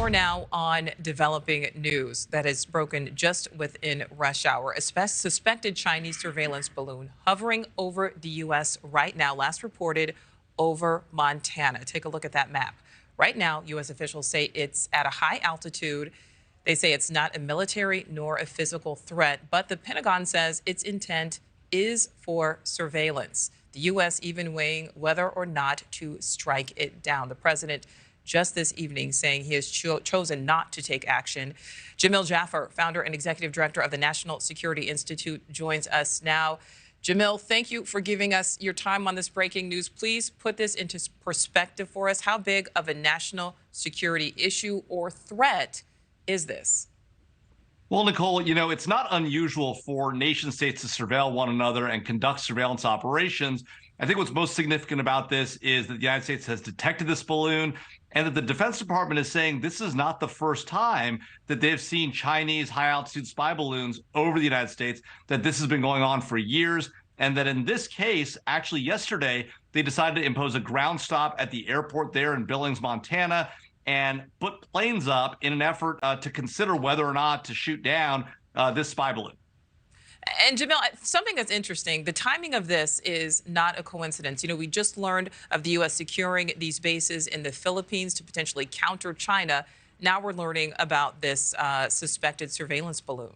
More now on developing news that has broken just within rush hour. A suspected Chinese surveillance balloon hovering over the U.S. right now, last reported over Montana. Take a look at that map. Right now, U.S. officials say it's at a high altitude. They say it's not a military nor a physical threat, but the Pentagon says its intent is for surveillance. The U.S. even weighing whether or not to strike it down. The president just this evening saying he has chosen not to take action. Jamil Jaffer, founder and executive director of the National Security Institute, joins us now. Jamil, thank you for giving us your time on this breaking news. Please put this into perspective for us. How big of a national security issue or threat is this? Well, Nichole, it's not unusual for nation states to surveil one another and conduct surveillance operations. I think what's most significant about this is that the United States has detected this balloon and that the Defense Department is saying this is not the first time that they've seen Chinese high-altitude spy balloons over the United States, that this has been going on for years, and that in this case, actually yesterday, they decided to impose a ground stop at the airport there in Billings, Montana, and put planes up in an effort to consider whether or not to shoot down this spy balloon. And Jamil, something that's interesting, the timing of this is not a coincidence. We just learned of the U.S. securing these bases in the Philippines to potentially counter China. Now we're learning about this suspected surveillance balloon.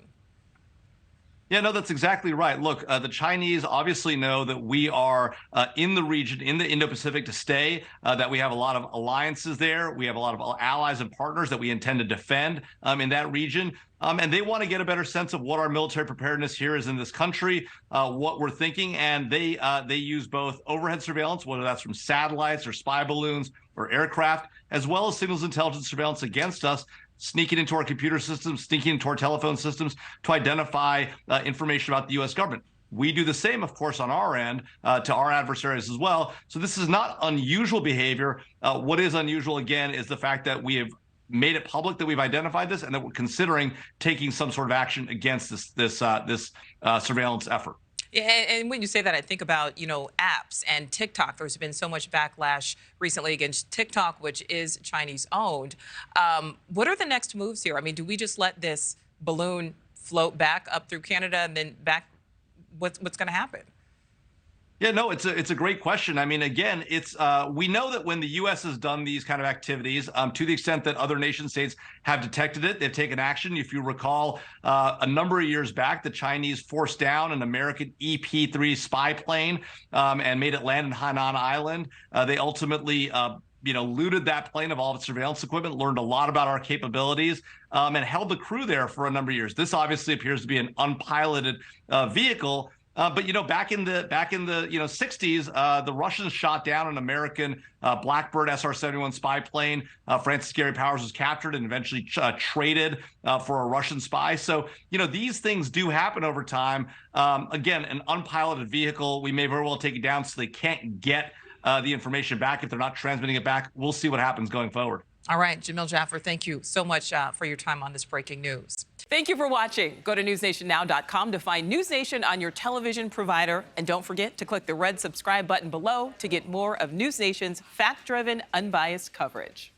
Yeah, no, that's exactly right. Look, the Chinese obviously know that we are in the region, in the Indo-Pacific to stay, that we have a lot of alliances there. We have a lot of allies and partners that we intend to defend in that region. And they want to get a better sense of what our military preparedness here is in this country, what we're thinking. And they use both overhead surveillance, whether that's from satellites or spy balloons or aircraft, as well as signals intelligence surveillance against us, sneaking into our computer systems, sneaking into our telephone systems to identify information about the U.S. government. We do the same, of course, on our end to our adversaries as well. So this is not unusual behavior. What is unusual, again, is the fact that we have made it public that we've identified this and that we're considering taking some sort of action against this surveillance effort. Yeah, and when you say that, I think about, apps and TikTok. There's been so much backlash recently against TikTok, which is Chinese owned. What are the next moves here? I mean, do we just let this balloon float back up through Canada and then back? What's going to happen? Yeah, no, it's a great question. I mean, again, we know that when the U.S. has done these kind of activities, to the extent that other nation states have detected it, they've taken action. If you recall, a number of years back, the Chinese forced down an American EP-3 spy plane and made it land in Hainan Island. They ultimately looted that plane of all of its surveillance equipment, learned a lot about our capabilities, and held the crew there for a number of years. This obviously appears to be an unpiloted vehicle. But back in the 60s, the Russians shot down an American Blackbird SR-71 spy plane. Francis Gary Powers was captured and eventually traded for a Russian spy. So these things do happen over time. Again, an unpiloted vehicle, we may very well take it down so they can't get the information back if they're not transmitting it back. We'll see what happens going forward. All right, Jamil Jaffer, thank you so much for your time on this breaking news. Thank you for watching. Go to newsnationnow.com to find NewsNation on your television provider. And don't forget to click the red subscribe button below to get more of NewsNation's fact-driven, unbiased coverage.